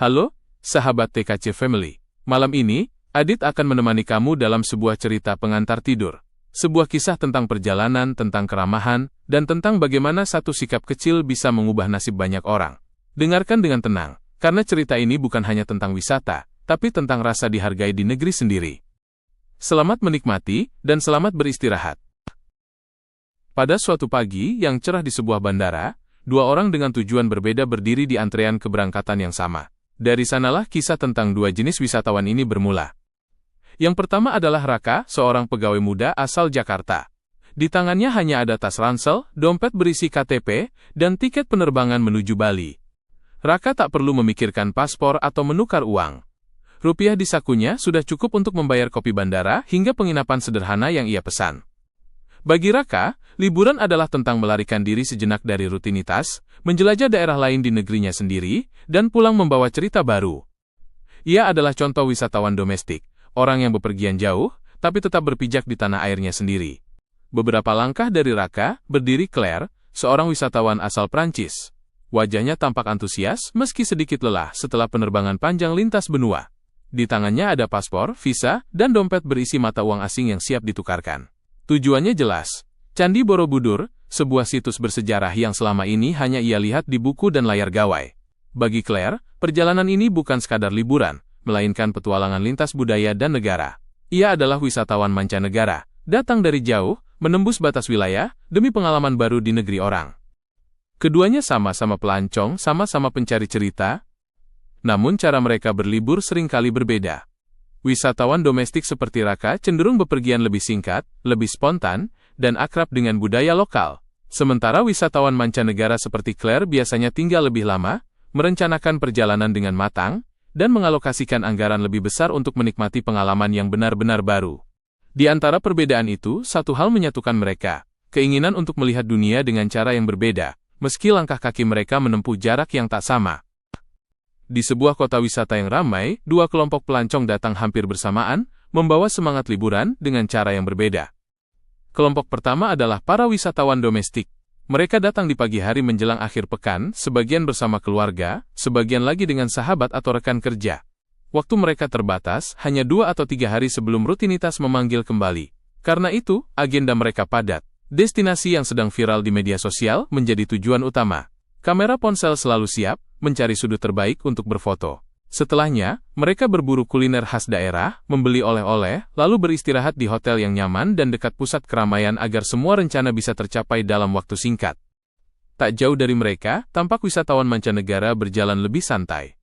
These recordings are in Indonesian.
Halo, sahabat TKC Family. Malam ini, Adit akan menemani kamu dalam sebuah cerita pengantar tidur. Sebuah kisah tentang perjalanan, tentang keramahan, dan tentang bagaimana satu sikap kecil bisa mengubah nasib banyak orang. Dengarkan dengan tenang, karena cerita ini bukan hanya tentang wisata, tapi tentang rasa dihargai di negeri sendiri. Selamat menikmati, dan selamat beristirahat. Pada suatu pagi yang cerah di sebuah bandara, dua orang dengan tujuan berbeda berdiri di antrean keberangkatan yang sama. Dari sanalah kisah tentang dua jenis wisatawan ini bermula. Yang pertama adalah Raka, seorang pegawai muda asal Jakarta. Di tangannya hanya ada tas ransel, dompet berisi KTP, dan tiket penerbangan menuju Bali. Raka tak perlu memikirkan paspor atau menukar uang. Rupiah di sakunya sudah cukup untuk membayar kopi bandara hingga penginapan sederhana yang ia pesan. Bagi Raka, liburan adalah tentang melarikan diri sejenak dari rutinitas, menjelajah daerah lain di negerinya sendiri, dan pulang membawa cerita baru. Ia adalah contoh wisatawan domestik, orang yang bepergian jauh, tapi tetap berpijak di tanah airnya sendiri. Beberapa langkah dari Raka, berdiri Claire, seorang wisatawan asal Prancis. Wajahnya tampak antusias, meski sedikit lelah setelah penerbangan panjang lintas benua. Di tangannya ada paspor, visa, dan dompet berisi mata uang asing yang siap ditukarkan. Tujuannya jelas, Candi Borobudur, sebuah situs bersejarah yang selama ini hanya ia lihat di buku dan layar gawai. Bagi Claire, perjalanan ini bukan sekadar liburan, melainkan petualangan lintas budaya dan negara. Ia adalah wisatawan mancanegara, datang dari jauh, menembus batas wilayah, demi pengalaman baru di negeri orang. Keduanya sama-sama pelancong, sama-sama pencari cerita, namun cara mereka berlibur seringkali berbeda. Wisatawan domestik seperti Raka cenderung bepergian lebih singkat, lebih spontan, dan akrab dengan budaya lokal. Sementara wisatawan mancanegara seperti Claire biasanya tinggal lebih lama, merencanakan perjalanan dengan matang, dan mengalokasikan anggaran lebih besar untuk menikmati pengalaman yang benar-benar baru. Di antara perbedaan itu, satu hal menyatukan mereka, keinginan untuk melihat dunia dengan cara yang berbeda, meski langkah kaki mereka menempuh jarak yang tak sama. Di sebuah kota wisata yang ramai, dua kelompok pelancong datang hampir bersamaan, membawa semangat liburan dengan cara yang berbeda. Kelompok pertama adalah para wisatawan domestik. Mereka datang di pagi hari menjelang akhir pekan, sebagian bersama keluarga, sebagian lagi dengan sahabat atau rekan kerja. Waktu mereka terbatas, hanya 2 atau 3 hari sebelum rutinitas memanggil kembali. Karena itu, agenda mereka padat. Destinasi yang sedang viral di media sosial menjadi tujuan utama. Kamera ponsel selalu siap, mencari sudut terbaik untuk berfoto. Setelahnya, mereka berburu kuliner khas daerah, membeli oleh-oleh, lalu beristirahat di hotel yang nyaman dan dekat pusat keramaian agar semua rencana bisa tercapai dalam waktu singkat. Tak jauh dari mereka, tampak wisatawan mancanegara berjalan lebih santai.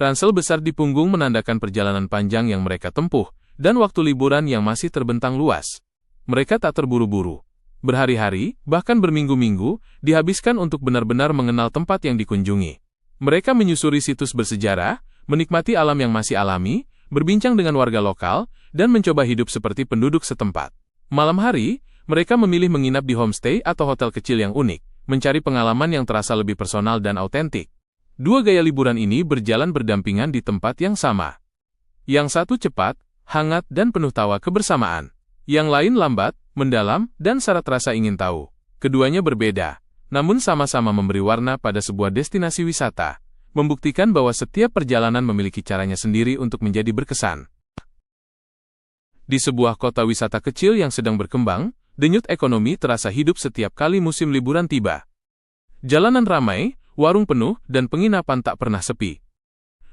Ransel besar di punggung menandakan perjalanan panjang yang mereka tempuh, dan waktu liburan yang masih terbentang luas. Mereka tak terburu-buru. Berhari-hari, bahkan berminggu-minggu, dihabiskan untuk benar-benar mengenal tempat yang dikunjungi. Mereka menyusuri situs bersejarah, menikmati alam yang masih alami, berbincang dengan warga lokal, dan mencoba hidup seperti penduduk setempat. Malam hari, mereka memilih menginap di homestay atau hotel kecil yang unik, mencari pengalaman yang terasa lebih personal dan autentik. Dua gaya liburan ini berjalan berdampingan di tempat yang sama. Yang satu cepat, hangat, dan penuh tawa kebersamaan. Yang lain lambat, mendalam, dan syarat rasa ingin tahu. Keduanya berbeda, namun sama-sama memberi warna pada sebuah destinasi wisata, membuktikan bahwa setiap perjalanan memiliki caranya sendiri untuk menjadi berkesan. Di sebuah kota wisata kecil yang sedang berkembang, denyut ekonomi terasa hidup setiap kali musim liburan tiba. Jalanan ramai, warung penuh, dan penginapan tak pernah sepi.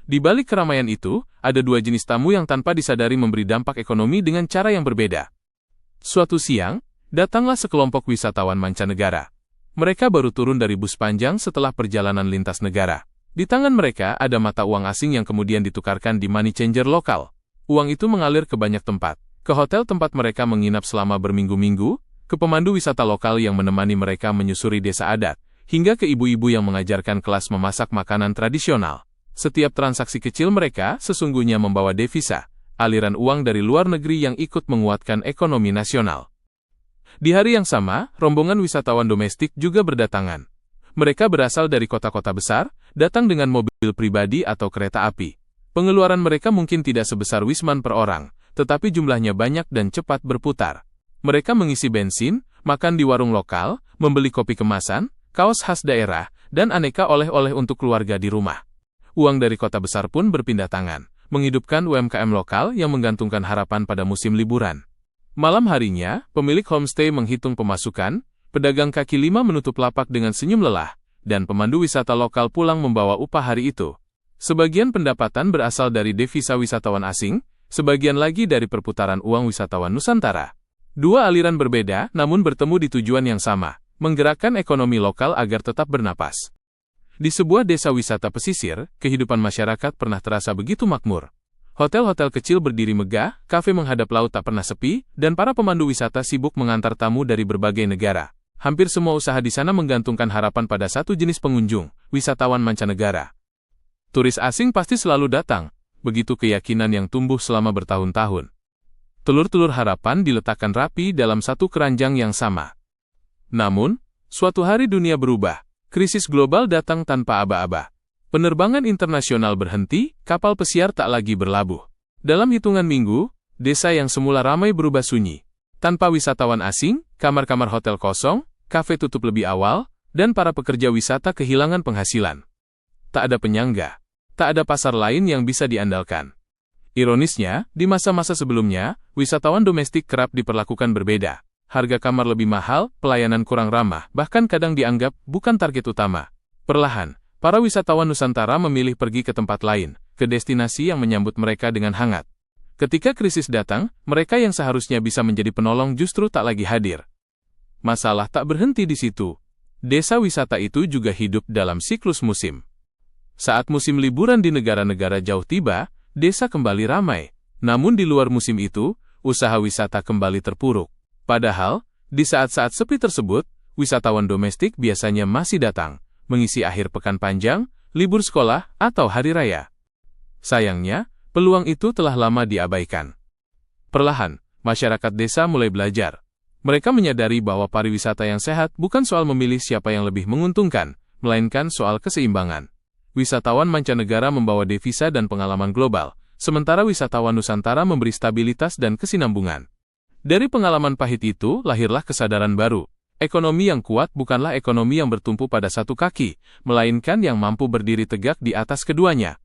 Di balik keramaian itu, ada dua jenis tamu yang tanpa disadari memberi dampak ekonomi dengan cara yang berbeda. Suatu siang, datanglah sekelompok wisatawan mancanegara. Mereka baru turun dari bus panjang setelah perjalanan lintas negara. Di tangan mereka ada mata uang asing yang kemudian ditukarkan di money changer lokal. Uang itu mengalir ke banyak tempat, ke hotel tempat mereka menginap selama berminggu-minggu, ke pemandu wisata lokal yang menemani mereka menyusuri desa adat, hingga ke ibu-ibu yang mengajarkan kelas memasak makanan tradisional. Setiap transaksi kecil mereka sesungguhnya membawa devisa, aliran uang dari luar negeri yang ikut menguatkan ekonomi nasional. Di hari yang sama, rombongan wisatawan domestik juga berdatangan. Mereka berasal dari kota-kota besar, datang dengan mobil pribadi atau kereta api. Pengeluaran mereka mungkin tidak sebesar Wisman per orang, tetapi jumlahnya banyak dan cepat berputar. Mereka mengisi bensin, makan di warung lokal, membeli kopi kemasan, kaos khas daerah, dan aneka oleh-oleh untuk keluarga di rumah. uang dari kota besar pun berpindah tangan, menghidupkan UMKM lokal yang menggantungkan harapan pada musim liburan. Malam harinya, pemilik homestay menghitung pemasukan, pedagang kaki lima menutup lapak dengan senyum lelah, dan pemandu wisata lokal pulang membawa upah hari itu. Sebagian pendapatan berasal dari devisa wisatawan asing, sebagian lagi dari perputaran uang wisatawan Nusantara. Dua aliran berbeda namun bertemu di tujuan yang sama, menggerakkan ekonomi lokal agar tetap bernapas. Di sebuah desa wisata pesisir, kehidupan masyarakat pernah terasa begitu makmur. Hotel-hotel kecil berdiri megah, kafe menghadap laut tak pernah sepi, dan para pemandu wisata sibuk mengantar tamu dari berbagai negara. Hampir semua usaha di sana menggantungkan harapan pada satu jenis pengunjung, wisatawan mancanegara. Turis asing pasti selalu datang, begitu keyakinan yang tumbuh selama bertahun-tahun. Telur-telur harapan diletakkan rapi dalam satu keranjang yang sama. Namun, suatu hari dunia berubah, krisis global datang tanpa aba-aba. Penerbangan internasional berhenti, kapal pesiar tak lagi berlabuh. Dalam hitungan minggu, desa yang semula ramai berubah sunyi. Tanpa wisatawan asing, kamar-kamar hotel kosong, kafe tutup lebih awal, dan para pekerja wisata kehilangan penghasilan. Tak ada penyangga, tak ada pasar lain yang bisa diandalkan. Ironisnya, di masa-masa sebelumnya, wisatawan domestik kerap diperlakukan berbeda. Harga kamar lebih mahal, pelayanan kurang ramah, bahkan kadang dianggap bukan target utama. Perlahan, para wisatawan Nusantara memilih pergi ke tempat lain, ke destinasi yang menyambut mereka dengan hangat. Ketika krisis datang, mereka yang seharusnya bisa menjadi penolong justru tak lagi hadir. Masalah tak berhenti di situ. Desa wisata itu juga hidup dalam siklus musim. Saat musim liburan di negara-negara jauh tiba, desa kembali ramai. Namun di luar musim itu, usaha wisata kembali terpuruk. Padahal, di saat-saat sepi tersebut, wisatawan domestik biasanya masih datang, mengisi akhir pekan panjang, libur sekolah, atau hari raya. Sayangnya, peluang itu telah lama diabaikan. Perlahan, masyarakat desa mulai belajar. Mereka menyadari bahwa pariwisata yang sehat bukan soal memilih siapa yang lebih menguntungkan, melainkan soal keseimbangan. Wisatawan mancanegara membawa devisa dan pengalaman global, sementara wisatawan Nusantara memberi stabilitas dan kesinambungan. Dari pengalaman pahit itu, lahirlah kesadaran baru. Ekonomi yang kuat bukanlah ekonomi yang bertumpu pada satu kaki, melainkan yang mampu berdiri tegak di atas keduanya.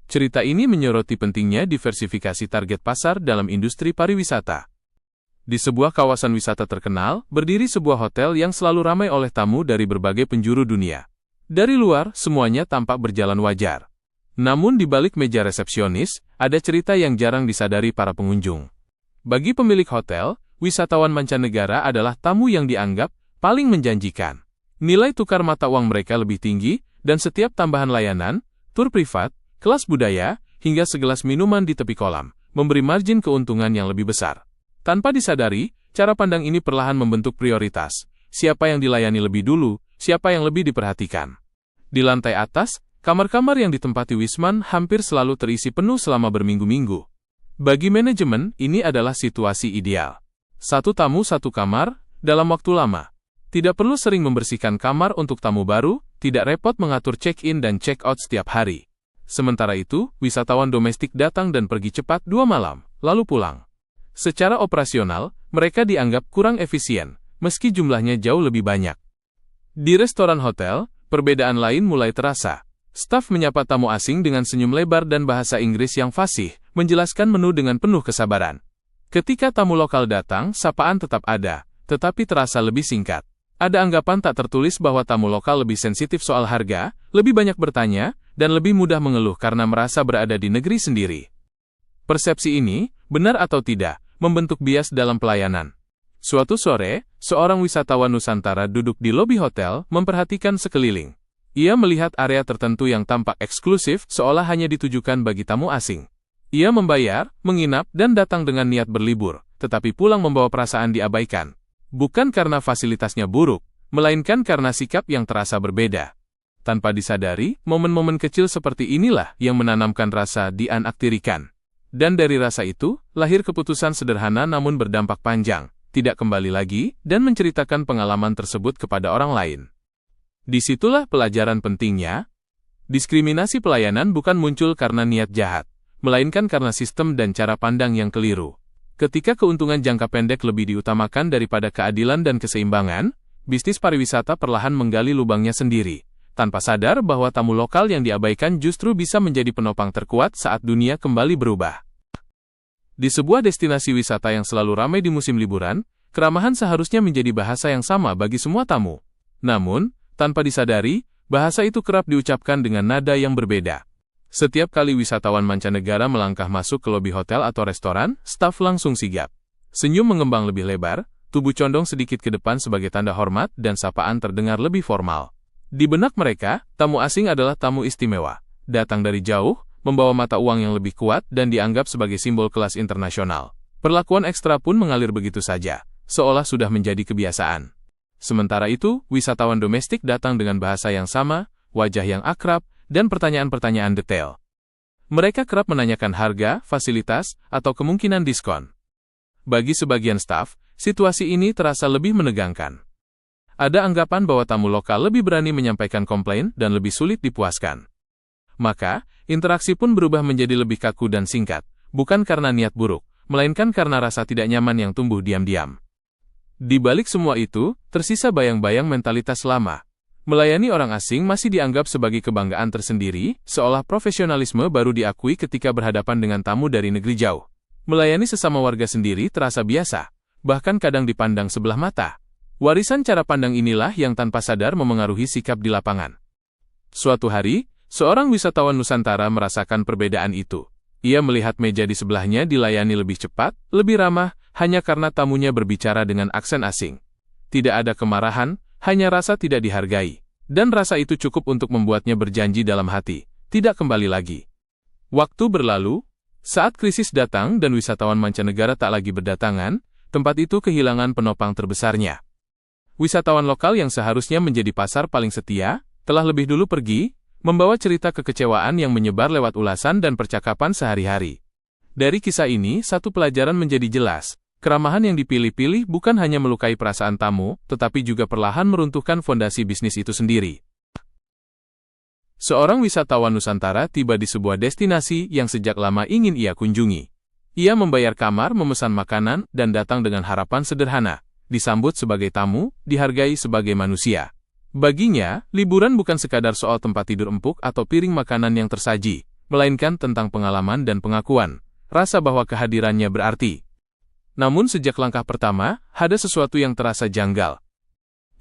Cerita ini menyoroti pentingnya diversifikasi target pasar dalam industri pariwisata. Di sebuah kawasan wisata terkenal, berdiri sebuah hotel yang selalu ramai oleh tamu dari berbagai penjuru dunia. Dari luar, semuanya tampak berjalan wajar. Namun di balik meja resepsionis, ada cerita yang jarang disadari para pengunjung. Bagi pemilik hotel, wisatawan mancanegara adalah tamu yang dianggap paling menjanjikan. Nilai tukar mata uang mereka lebih tinggi, dan setiap tambahan layanan, tur privat, kelas budaya, hingga segelas minuman di tepi kolam, memberi margin keuntungan yang lebih besar. Tanpa disadari, cara pandang ini perlahan membentuk prioritas. Siapa yang dilayani lebih dulu, siapa yang lebih diperhatikan. Di lantai atas, kamar-kamar yang ditempati Wisman hampir selalu terisi penuh selama berminggu-minggu. Bagi manajemen, ini adalah situasi ideal. Satu tamu satu kamar, dalam waktu lama. Tidak perlu sering membersihkan kamar untuk tamu baru, tidak repot mengatur check-in dan check-out setiap hari. Sementara itu, wisatawan domestik datang dan pergi cepat 2 malam, lalu pulang. Secara operasional, mereka dianggap kurang efisien, meski jumlahnya jauh lebih banyak. Di restoran hotel, perbedaan lain mulai terasa. Staf menyapa tamu asing dengan senyum lebar dan bahasa Inggris yang fasih, menjelaskan menu dengan penuh kesabaran. Ketika tamu lokal datang, sapaan tetap ada, tetapi terasa lebih singkat. Ada anggapan tak tertulis bahwa tamu lokal lebih sensitif soal harga, lebih banyak bertanya, dan lebih mudah mengeluh karena merasa berada di negeri sendiri. Persepsi ini, benar atau tidak, membentuk bias dalam pelayanan. Suatu sore, seorang wisatawan Nusantara duduk di lobi hotel, memperhatikan sekeliling. Ia melihat area tertentu yang tampak eksklusif, seolah hanya ditujukan bagi tamu asing. Ia membayar, menginap, dan datang dengan niat berlibur, tetapi pulang membawa perasaan diabaikan. Bukan karena fasilitasnya buruk, melainkan karena sikap yang terasa berbeda. Tanpa disadari, momen-momen kecil seperti inilah yang menanamkan rasa dianaktirikan. Dan dari rasa itu, lahir keputusan sederhana namun berdampak panjang, tidak kembali lagi, dan menceritakan pengalaman tersebut kepada orang lain. Disitulah pelajaran pentingnya. Diskriminasi pelayanan bukan muncul karena niat jahat, melainkan karena sistem dan cara pandang yang keliru. Ketika keuntungan jangka pendek lebih diutamakan daripada keadilan dan keseimbangan, bisnis pariwisata perlahan menggali lubangnya sendiri. tanpa sadar bahwa tamu lokal yang diabaikan justru bisa menjadi penopang terkuat saat dunia kembali berubah. Di sebuah destinasi wisata yang selalu ramai di musim liburan, keramahan seharusnya menjadi bahasa yang sama bagi semua tamu. Namun, tanpa disadari, bahasa itu kerap diucapkan dengan nada yang berbeda. Setiap kali wisatawan mancanegara melangkah masuk ke lobi hotel atau restoran, staf langsung sigap. Senyum mengembang lebih lebar, tubuh condong sedikit ke depan sebagai tanda hormat dan sapaan terdengar lebih formal. Di benak mereka, tamu asing adalah tamu istimewa. Datang dari jauh, membawa mata uang yang lebih kuat dan dianggap sebagai simbol kelas internasional. Perlakuan ekstra pun mengalir begitu saja, seolah sudah menjadi kebiasaan. Sementara itu, wisatawan domestik datang dengan bahasa yang sama, wajah yang akrab, dan pertanyaan-pertanyaan detail. Mereka kerap menanyakan harga, fasilitas, atau kemungkinan diskon. Bagi sebagian staf, situasi ini terasa lebih menegangkan. Ada anggapan bahwa tamu lokal lebih berani menyampaikan komplain dan lebih sulit dipuaskan. Maka, interaksi pun berubah menjadi lebih kaku dan singkat, bukan karena niat buruk, melainkan karena rasa tidak nyaman yang tumbuh diam-diam. Di balik semua itu, tersisa bayang-bayang mentalitas lama. Melayani orang asing masih dianggap sebagai kebanggaan tersendiri, seolah profesionalisme baru diakui ketika berhadapan dengan tamu dari negeri jauh. Melayani sesama warga sendiri terasa biasa, bahkan kadang dipandang sebelah mata. Warisan cara pandang inilah yang tanpa sadar memengaruhi sikap di lapangan. Suatu hari, seorang wisatawan Nusantara merasakan perbedaan itu. Ia melihat meja di sebelahnya dilayani lebih cepat, lebih ramah, hanya karena tamunya berbicara dengan aksen asing. Tidak ada kemarahan, hanya rasa tidak dihargai. Dan rasa itu cukup untuk membuatnya berjanji dalam hati, tidak kembali lagi. Waktu berlalu, saat krisis datang dan wisatawan mancanegara tak lagi berdatangan, tempat itu kehilangan penopang terbesarnya. Wisatawan lokal yang seharusnya menjadi pasar paling setia, telah lebih dulu pergi, membawa cerita kekecewaan yang menyebar lewat ulasan dan percakapan sehari-hari. Dari kisah ini, satu pelajaran menjadi jelas. Keramahan yang dipilih-pilih bukan hanya melukai perasaan tamu, tetapi juga perlahan meruntuhkan fondasi bisnis itu sendiri. Seorang wisatawan Nusantara tiba di sebuah destinasi yang sejak lama ingin ia kunjungi. Ia membayar kamar, memesan makanan, dan datang dengan harapan sederhana. Disambut sebagai tamu, dihargai sebagai manusia. Baginya, liburan bukan sekadar soal tempat tidur empuk atau piring makanan yang tersaji, melainkan tentang pengalaman dan pengakuan, rasa bahwa kehadirannya berarti. Namun sejak langkah pertama, ada sesuatu yang terasa janggal.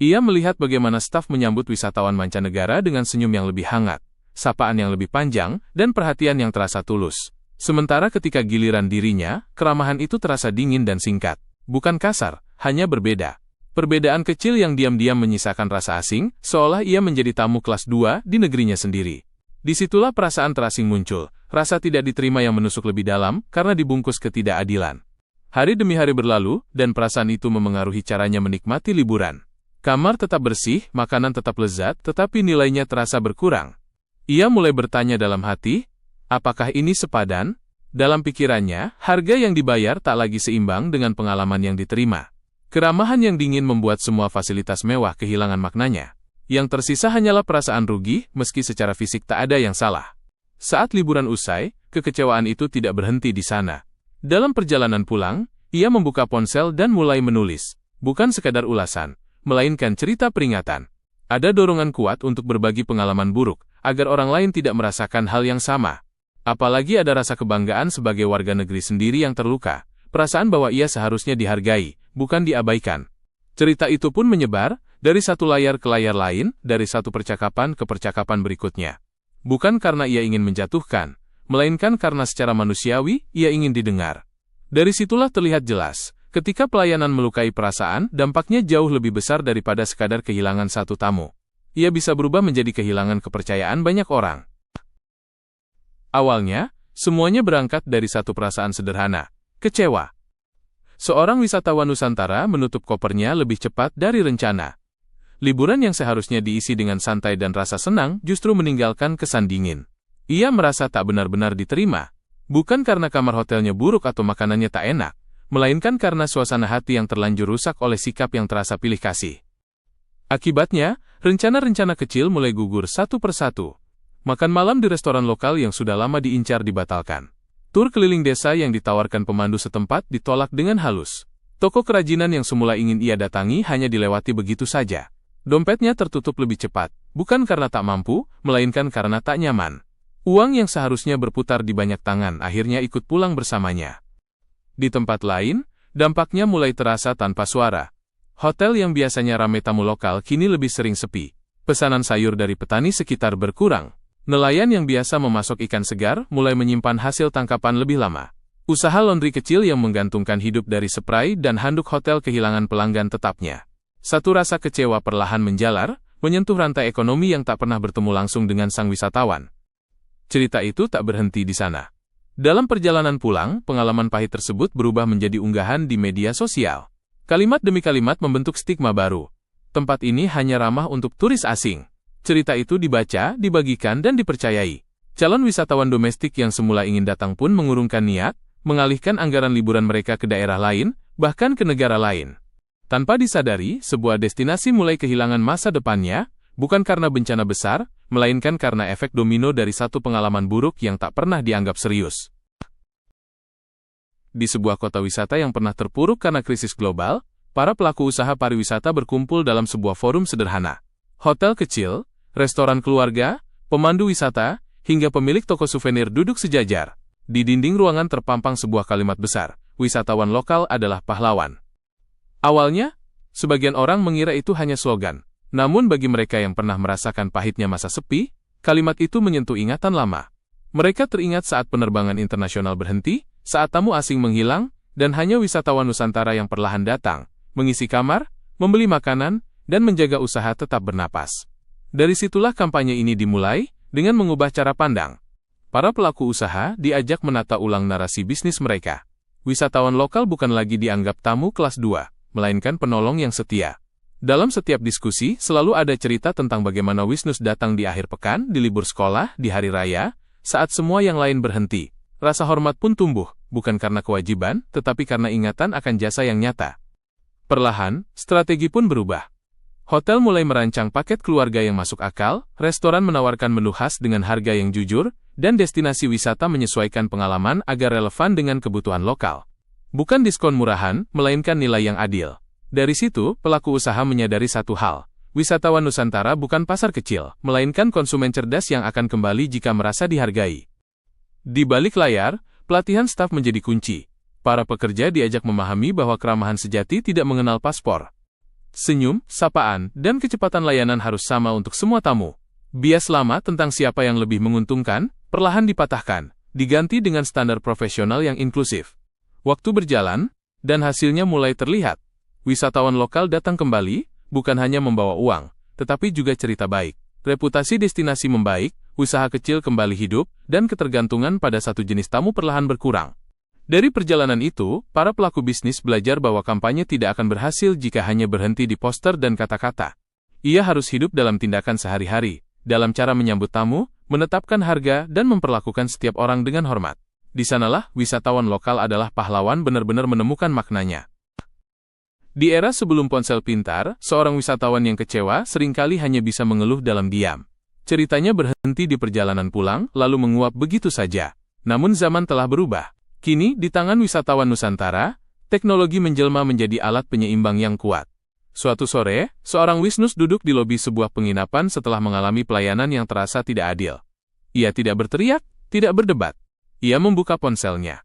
Ia melihat bagaimana staf menyambut wisatawan mancanegara dengan senyum yang lebih hangat, sapaan yang lebih panjang, dan perhatian yang terasa tulus. Sementara ketika giliran dirinya, keramahan itu terasa dingin dan singkat. Bukan kasar, hanya berbeda. Perbedaan kecil yang diam-diam menyisakan rasa asing, seolah ia menjadi tamu kelas 2 di negerinya sendiri. Disitulah perasaan terasing muncul, rasa tidak diterima yang menusuk lebih dalam karena dibungkus ketidakadilan. Hari demi hari berlalu, dan perasaan itu memengaruhi caranya menikmati liburan. Kamar tetap bersih, makanan tetap lezat, tetapi nilainya terasa berkurang. Ia mulai bertanya dalam hati, apakah ini sepadan? Dalam pikirannya, harga yang dibayar tak lagi seimbang dengan pengalaman yang diterima. Keramahan yang dingin membuat semua fasilitas mewah kehilangan maknanya. Yang tersisa hanyalah perasaan rugi, meski secara fisik tak ada yang salah. Saat liburan usai, kekecewaan itu tidak berhenti di sana. Dalam perjalanan pulang, ia membuka ponsel dan mulai menulis. Bukan sekadar ulasan, melainkan cerita peringatan. Ada dorongan kuat untuk berbagi pengalaman buruk, agar orang lain tidak merasakan hal yang sama. Apalagi ada rasa kebanggaan sebagai warga negeri sendiri yang terluka, perasaan bahwa ia seharusnya dihargai, bukan diabaikan. Cerita itu pun menyebar, dari satu layar ke layar lain, dari satu percakapan ke percakapan berikutnya. Bukan karena ia ingin menjatuhkan, melainkan karena secara manusiawi, ia ingin didengar. Dari situlah terlihat jelas, ketika pelayanan melukai perasaan, dampaknya jauh lebih besar daripada sekadar kehilangan satu tamu. Ia bisa berubah menjadi kehilangan kepercayaan banyak orang. Awalnya, semuanya berangkat dari satu perasaan sederhana, kecewa. Seorang wisatawan Nusantara menutup kopernya lebih cepat dari rencana. Liburan yang seharusnya diisi dengan santai dan rasa senang justru meninggalkan kesan dingin. Ia merasa tak benar-benar diterima. Bukan karena kamar hotelnya buruk atau makanannya tak enak, melainkan karena suasana hati yang terlanjur rusak oleh sikap yang terasa pilih kasih. Akibatnya, rencana-rencana kecil mulai gugur satu persatu. Makan malam di restoran lokal yang sudah lama diincar dibatalkan. Tur keliling desa yang ditawarkan pemandu setempat ditolak dengan halus. Toko kerajinan yang semula ingin ia datangi hanya dilewati begitu saja. Dompetnya tertutup lebih cepat, bukan karena tak mampu, melainkan karena tak nyaman. Uang yang seharusnya berputar di banyak tangan akhirnya ikut pulang bersamanya. Di tempat lain, dampaknya mulai terasa tanpa suara. Hotel yang biasanya ramai tamu lokal kini lebih sering sepi. Pesanan sayur dari petani sekitar berkurang. Nelayan yang biasa memasok ikan segar mulai menyimpan hasil tangkapan lebih lama. Usaha laundry kecil yang menggantungkan hidup dari spray dan handuk hotel kehilangan pelanggan tetapnya. Satu rasa kecewa perlahan menjalar, menyentuh rantai ekonomi yang tak pernah bertemu langsung dengan sang wisatawan. Cerita itu tak berhenti di sana. Dalam perjalanan pulang, pengalaman pahit tersebut berubah menjadi unggahan di media sosial. Kalimat demi kalimat membentuk stigma baru. Tempat ini hanya ramah untuk turis asing. Cerita itu dibaca, dibagikan, dan dipercayai. Calon wisatawan domestik yang semula ingin datang pun mengurungkan niat, mengalihkan anggaran liburan mereka ke daerah lain, bahkan ke negara lain. Tanpa disadari, sebuah destinasi mulai kehilangan masa depannya, bukan karena bencana besar, melainkan karena efek domino dari satu pengalaman buruk yang tak pernah dianggap serius. Di sebuah kota wisata yang pernah terpuruk karena krisis global, para pelaku usaha pariwisata berkumpul dalam sebuah forum sederhana. Hotel kecil, restoran keluarga, pemandu wisata, hingga pemilik toko souvenir duduk sejajar. Di dinding ruangan terpampang sebuah kalimat besar, wisatawan lokal adalah pahlawan. Awalnya, sebagian orang mengira itu hanya slogan. Namun bagi mereka yang pernah merasakan pahitnya masa sepi, kalimat itu menyentuh ingatan lama. Mereka teringat saat penerbangan internasional berhenti, saat tamu asing menghilang, dan hanya wisatawan Nusantara yang perlahan datang, mengisi kamar, membeli makanan, dan menjaga usaha tetap bernapas. Dari situlah kampanye ini dimulai, dengan mengubah cara pandang. Para pelaku usaha diajak menata ulang narasi bisnis mereka. Wisatawan lokal bukan lagi dianggap tamu kelas 2, melainkan penolong yang setia. Dalam setiap diskusi, selalu ada cerita tentang bagaimana Wisnus datang di akhir pekan, di libur sekolah, di hari raya, saat semua yang lain berhenti. Rasa hormat pun tumbuh, bukan karena kewajiban, tetapi karena ingatan akan jasa yang nyata. Perlahan, strategi pun berubah. Hotel mulai merancang paket keluarga yang masuk akal, restoran menawarkan menu khas dengan harga yang jujur, dan destinasi wisata menyesuaikan pengalaman agar relevan dengan kebutuhan lokal. Bukan diskon murahan, melainkan nilai yang adil. Dari situ, pelaku usaha menyadari satu hal. Wisatawan Nusantara bukan pasar kecil, melainkan konsumen cerdas yang akan kembali jika merasa dihargai. Di balik layar, pelatihan staf menjadi kunci. Para pekerja diajak memahami bahwa keramahan sejati tidak mengenal paspor. Senyum, sapaan, dan kecepatan layanan harus sama untuk semua tamu. Bias lama tentang siapa yang lebih menguntungkan, perlahan dipatahkan, diganti dengan standar profesional yang inklusif. Waktu berjalan, dan hasilnya mulai terlihat. Wisatawan lokal datang kembali, bukan hanya membawa uang, tetapi juga cerita baik. Reputasi destinasi membaik, usaha kecil kembali hidup, dan ketergantungan pada satu jenis tamu perlahan berkurang. Dari perjalanan itu, para pelaku bisnis belajar bahwa kampanye tidak akan berhasil jika hanya berhenti di poster dan kata-kata. Ia harus hidup dalam tindakan sehari-hari, dalam cara menyambut tamu, menetapkan harga, dan memperlakukan setiap orang dengan hormat. Di sanalah, wisatawan lokal adalah pahlawan benar-benar menemukan maknanya. Di era sebelum ponsel pintar, seorang wisatawan yang kecewa seringkali hanya bisa mengeluh dalam diam. Ceritanya berhenti di perjalanan pulang, lalu menguap begitu saja. Namun zaman telah berubah. Kini, di tangan wisatawan Nusantara, teknologi menjelma menjadi alat penyeimbang yang kuat. Suatu sore, seorang Wisnus duduk di lobi sebuah penginapan setelah mengalami pelayanan yang terasa tidak adil. Ia tidak berteriak, tidak berdebat. Ia membuka ponselnya.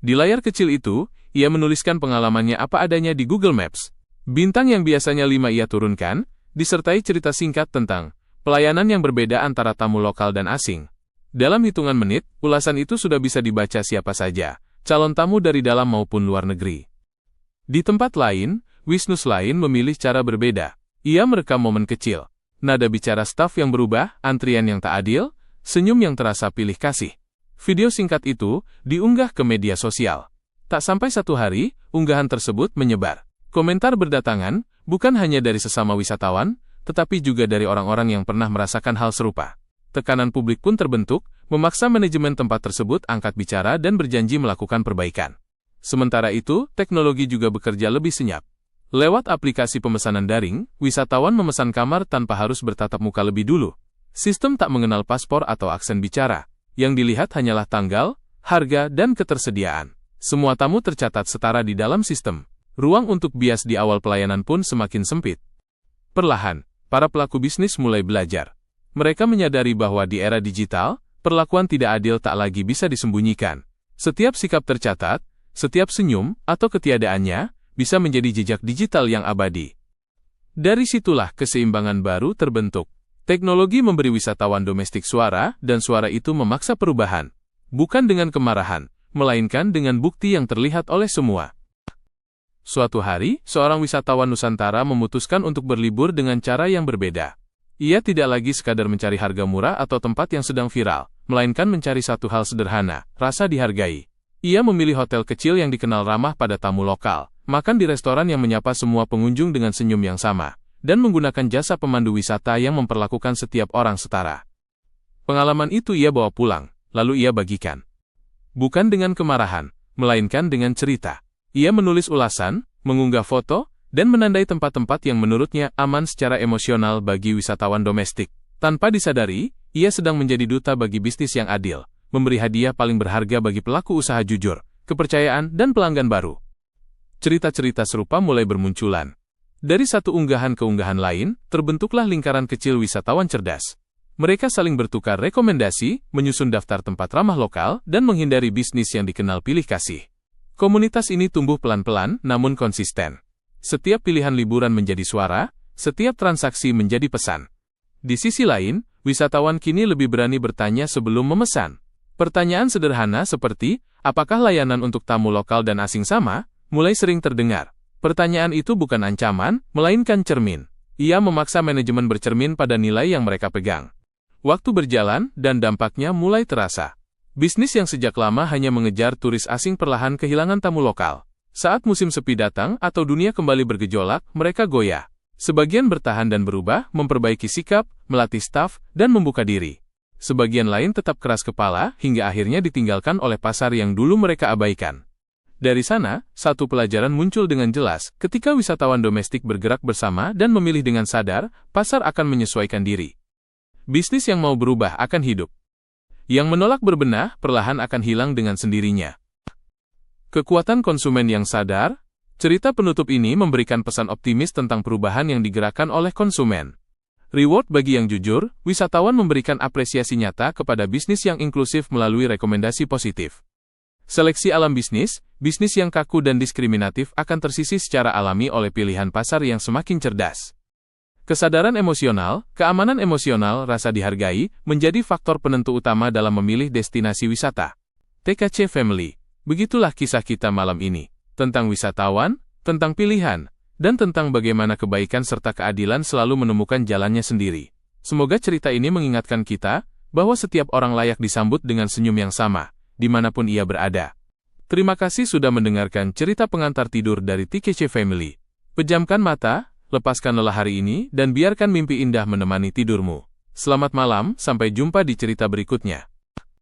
Di layar kecil itu, ia menuliskan pengalamannya apa adanya di Google Maps. Bintang yang biasanya 5 ia turunkan, disertai cerita singkat tentang pelayanan yang berbeda antara tamu lokal dan asing. Dalam hitungan menit, ulasan itu sudah bisa dibaca siapa saja, calon tamu dari dalam maupun luar negeri. Di tempat lain, Wisnus lain memilih cara berbeda. Ia merekam momen kecil. Nada bicara staf yang berubah, antrian yang tak adil, senyum yang terasa pilih kasih. Video singkat itu diunggah ke media sosial. Tak sampai 1 hari, unggahan tersebut menyebar. Komentar berdatangan, bukan hanya dari sesama wisatawan, tetapi juga dari orang-orang yang pernah merasakan hal serupa. Tekanan publik pun terbentuk, memaksa manajemen tempat tersebut angkat bicara dan berjanji melakukan perbaikan. Sementara itu, teknologi juga bekerja lebih senyap. Lewat aplikasi pemesanan daring, wisatawan memesan kamar tanpa harus bertatap muka lebih dulu. Sistem tak mengenal paspor atau aksen bicara. Yang dilihat hanyalah tanggal, harga, dan ketersediaan. Semua tamu tercatat setara di dalam sistem. Ruang untuk bias di awal pelayanan pun semakin sempit. Perlahan, para pelaku bisnis mulai belajar. Mereka menyadari bahwa di era digital, perlakuan tidak adil tak lagi bisa disembunyikan. Setiap sikap tercatat, setiap senyum atau ketiadaannya bisa menjadi jejak digital yang abadi. Dari situlah keseimbangan baru terbentuk. Teknologi memberi wisatawan domestik suara, dan suara itu memaksa perubahan. Bukan dengan kemarahan, melainkan dengan bukti yang terlihat oleh semua. Suatu hari, seorang wisatawan Nusantara memutuskan untuk berlibur dengan cara yang berbeda. Ia tidak lagi sekadar mencari harga murah atau tempat yang sedang viral, melainkan mencari satu hal sederhana, rasa dihargai. Ia memilih hotel kecil yang dikenal ramah pada tamu lokal, makan di restoran yang menyapa semua pengunjung dengan senyum yang sama, dan menggunakan jasa pemandu wisata yang memperlakukan setiap orang setara. Pengalaman itu ia bawa pulang, lalu ia bagikan. Bukan dengan kemarahan, melainkan dengan cerita. Ia menulis ulasan, mengunggah foto, dan menandai tempat-tempat yang menurutnya aman secara emosional bagi wisatawan domestik. Tanpa disadari, ia sedang menjadi duta bagi bisnis yang adil, memberi hadiah paling berharga bagi pelaku usaha jujur, kepercayaan, dan pelanggan baru. Cerita-cerita serupa mulai bermunculan. Dari satu unggahan ke unggahan lain, terbentuklah lingkaran kecil wisatawan cerdas. Mereka saling bertukar rekomendasi, menyusun daftar tempat ramah lokal, dan menghindari bisnis yang dikenal pilih kasih. Komunitas ini tumbuh pelan-pelan, namun konsisten. Setiap pilihan liburan menjadi suara, setiap transaksi menjadi pesan. Di sisi lain, wisatawan kini lebih berani bertanya sebelum memesan. Pertanyaan sederhana seperti, apakah layanan untuk tamu lokal dan asing sama, mulai sering terdengar. Pertanyaan itu bukan ancaman, melainkan cermin. Ia memaksa manajemen bercermin pada nilai yang mereka pegang. Waktu berjalan, dan dampaknya mulai terasa. Bisnis yang sejak lama hanya mengejar turis asing perlahan kehilangan tamu lokal. Saat musim sepi datang atau dunia kembali bergejolak, mereka goyah. Sebagian bertahan dan berubah, memperbaiki sikap, melatih staf, dan membuka diri. Sebagian lain tetap keras kepala, hingga akhirnya ditinggalkan oleh pasar yang dulu mereka abaikan. Dari sana, satu pelajaran muncul dengan jelas, ketika wisatawan domestik bergerak bersama dan memilih dengan sadar, pasar akan menyesuaikan diri. Bisnis yang mau berubah akan hidup. Yang menolak berbenah, perlahan akan hilang dengan sendirinya. Kekuatan konsumen yang sadar, cerita penutup ini memberikan pesan optimis tentang perubahan yang digerakkan oleh konsumen. Reward bagi yang jujur, wisatawan memberikan apresiasi nyata kepada bisnis yang inklusif melalui rekomendasi positif. Seleksi alam bisnis yang kaku dan diskriminatif akan tersisih secara alami oleh pilihan pasar yang semakin cerdas. Kesadaran emosional, keamanan emosional, rasa dihargai, menjadi faktor penentu utama dalam memilih destinasi wisata. TKC Family, begitulah kisah kita malam ini, tentang wisatawan, tentang pilihan, dan tentang bagaimana kebaikan serta keadilan selalu menemukan jalannya sendiri. Semoga cerita ini mengingatkan kita, bahwa setiap orang layak disambut dengan senyum yang sama, dimanapun ia berada. Terima kasih sudah mendengarkan cerita pengantar tidur dari TKC Family. Pejamkan mata, lepaskan lelah hari ini, dan biarkan mimpi indah menemani tidurmu. Selamat malam, sampai jumpa di cerita berikutnya.